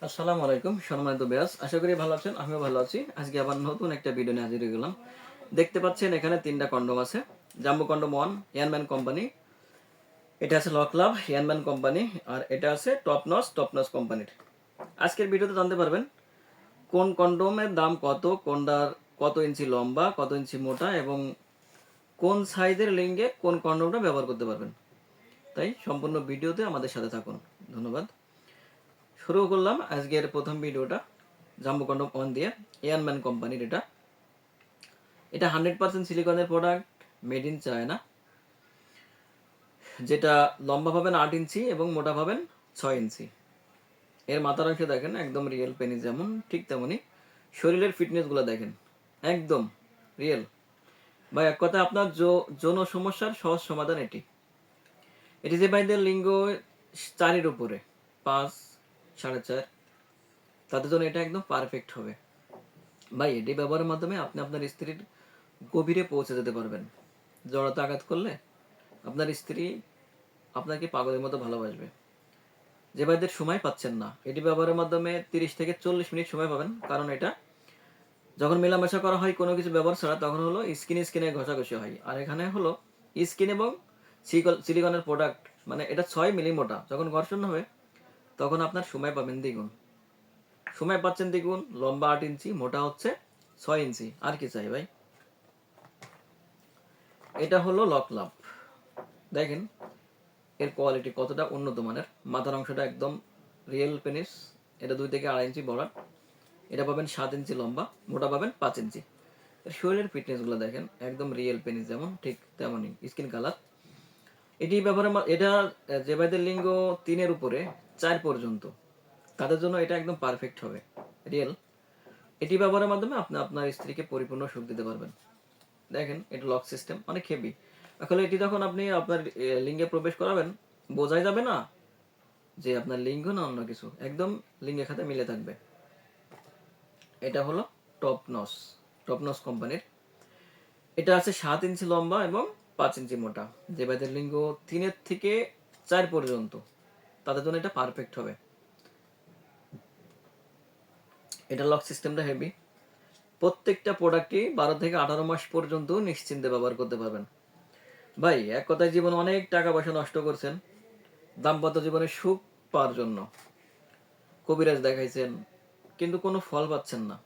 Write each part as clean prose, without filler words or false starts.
আসসালামু আলাইকুম সম্মানিত বিয়াস, আশা করি ভালো আছেন। আমিও ভালো আছি। আজকে আবার নতুন একটা ভিডিও নিয়ে হাজির হয়ে গেলাম। দেখতে পাচ্ছেন এখানে তিনটা কন্ডম আছে। জাম্বো কন্ডম 1 ইয়ানম্যান কোম্পানি, এটা আছে লকলাভ ইয়ানম্যান কোম্পানি, আর এটা আছে টপনস কোম্পানির। আজকের ভিডিওতে জানতে পারবেন কোন কন্ডোমের দাম কত, কোনটার কত ইঞ্চি লম্বা, কত ইঞ্চি মোটা এবং কোন সাইজের লিঙ্গে কোন কন্ডোমটা ব্যবহার করতে পারবেন। তাই সম্পূর্ণ ভিডিওতে আমাদের সাথে থাকুন। ধন্যবাদ। শুরু করলাম আজকের প্রথম ভিডিওটা জাম্বো কন্ডম 1 দিয়ে, ইয়ানম্যান কোম্পানির। এটা এটা 100% সিলিকনের প্রোডাক্ট, মেড ইন চায়না। যেটা লম্বা পাবেন 8 ইঞ্চি এবং মোটা পাবেন 6 ইঞ্চি। এর মাথার অংশে দেখেন একদম রিয়েল পেনিস যেমন ঠিক তেমনই শরীরের ফিটনেসগুলো দেখেন একদম রিয়েল। বা এক কথায় আপনার যৌন সমস্যার সহজ সমাধান এটি। এটি যে ভাইদের লিঙ্গ 4-এর উপরে, 5, 4.5, তাদের জন্য এটা একদম পারফেক্ট হবে। ভাই এটি ব্যবহারের মাধ্যমে আপনি আপনার স্ত্রীর গভীরে পৌঁছে যেতে পারবেন। জড়তা আঘাত করলে আপনার স্ত্রী আপনাকে পাগলের মতো ভালোবাসবে। যে ভাইদের সময় পাচ্ছেন না, এটি ব্যবহারের মাধ্যমে 30 থেকে 40 মিনিট সময় পাবেন। কারণ এটা যখন মেলামেশা করা হয় কোনো কিছু ব্যবহার ছাড়া, তখন হলো স্কিনে ঘষাঘষি হয়। আর এখানে হলো স্কিন এবং সিলিকনের প্রোডাক্ট, মানে এটা 6 মিলি মোটা। যখন ঘর্ষণ হবে তখন আপনার সময় পাবেন দ্বিগুণ। সময় পাচ্ছেন দ্বিগুণ, লম্বা 8 ইঞ্চি, মোটা হচ্ছে 6 ইঞ্চি। আর কি চাই ভাই। এটা হলো লকলাভ। দেখেন এর কোয়ালিটি কতটা উন্নত মানের। মাথার অংশটা একদম রিয়েল পেনিস। এটা 2 থেকে 2.5 ইঞ্চি বড়। এটা পাবেন 7 ইঞ্চি লম্বা, মোটা পাবেন 5 ইঞ্চি। এর শরীরের ফিটনেসগুলো দেখেন একদম রিয়েল পেনিস যেমন ঠিক তেমনই স্কিন কালার। এটি ব্যবহারের এটা যে ভাইদের লিঙ্গ 3-এর উপরে 4 পর্যন্ত, তাদের জন্য এটা একদম পারফেক্ট হবে, রিয়েল। এটি ব্যবহারের মাধ্যমে আপনি আপনার স্ত্রীকে পরিপূর্ণ সুখ দিতে পারবেন। দেখেন এটা লক সিস্টেম, অনেক হেভি। আসলে এটি যখন আপনি আপনার লিঙ্গে প্রবেশ করাবেন, বোঝাই যাবে না যে আপনার লিঙ্গ না অন্য কিছু, একদম লিঙ্গের সাথে মিলে থাকবে। এটা হলো টপনস টপনস কোম্পানির। এটা আছে 7 ইঞ্চি লম্বা এবং 5 ইঞ্চি মোটা। যে ভাইদের লিঙ্গ 3-এর থেকে 4 পর্যন্ত, তাদের জন্য এটা পারফেক্ট হবে। এটা লক সিস্টেমটা হেভি। প্রত্যেকটা প্রোডাক্টই 12 থেকে 18 মাস পর্যন্ত নিশ্চিন্তে ব্যবহার করতে পারবেন। ভাই এক কথায় জীবনে অনেক টাকা পয়সা নষ্ট করছেন দাম্পত্য জীবনে সুখ পাওয়ার জন্য, কবিরাজ দেখাইছেন কিন্তু কোনো ফল পাচ্ছেন না।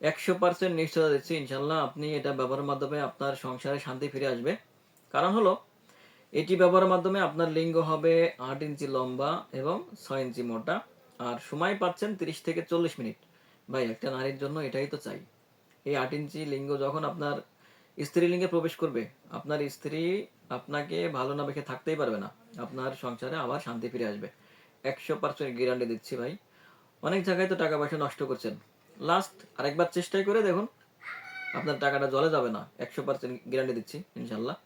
100% নিশ্চয়তা দিচ্ছি ইনশাল্লাহ আপনি এটা ব্যবহারের মাধ্যমে আপনার সংসারে শান্তি ফিরে আসবে। কারণ হলো এটি ব্যবহারের মাধ্যমে আপনার লিঙ্গ হবে 8 ইঞ্চি লম্বা এবং 6 ইঞ্চি মোটা। আর সময় পাচ্ছেন 30 থেকে 40 মিনিট। ভাই একটা নারীর জন্য এটাই তো চাই। এই 8 ইঞ্চি লিঙ্গ যখন আপনার স্ত্রী লিঙ্গে প্রবেশ করবে, আপনার স্ত্রী আপনাকে ভালো না বেখে থাকতেই পারবে না। আপনার সংসারে আবার শান্তি ফিরে আসবে। 100% গ্যারান্টি দিচ্ছি ভাই। অনেক জায়গায় তো টাকা পয়সা নষ্ট করছেন, লাস্ট আরেকবার চেষ্টাই করে দেখুন, আপনার টাকাটা জলে যাবে না। 100% গ্যারান্টি দিচ্ছি ইনশাল্লাহ।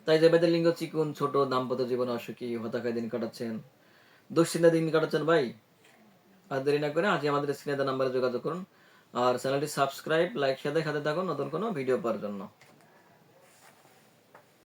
তাই যে বেদের লিঙ্গ চিকুন, ছোট, দাম্পত্য জীবনে অসুখী, হতাশায় দিন কাটাচ্ছেন, দুশ্চিন্তা দিন কাটাচ্ছেন ভাই, আর দেরি না করে আজই আমাদের স্ক্রিনে দেওয়া নাম্বারে যোগাযোগ করুন। আর চ্যানেলটি সাবস্ক্রাইব, লাইক, সাথে থাকুন নতুন কোনো ভিডিও পাওয়ার জন্য।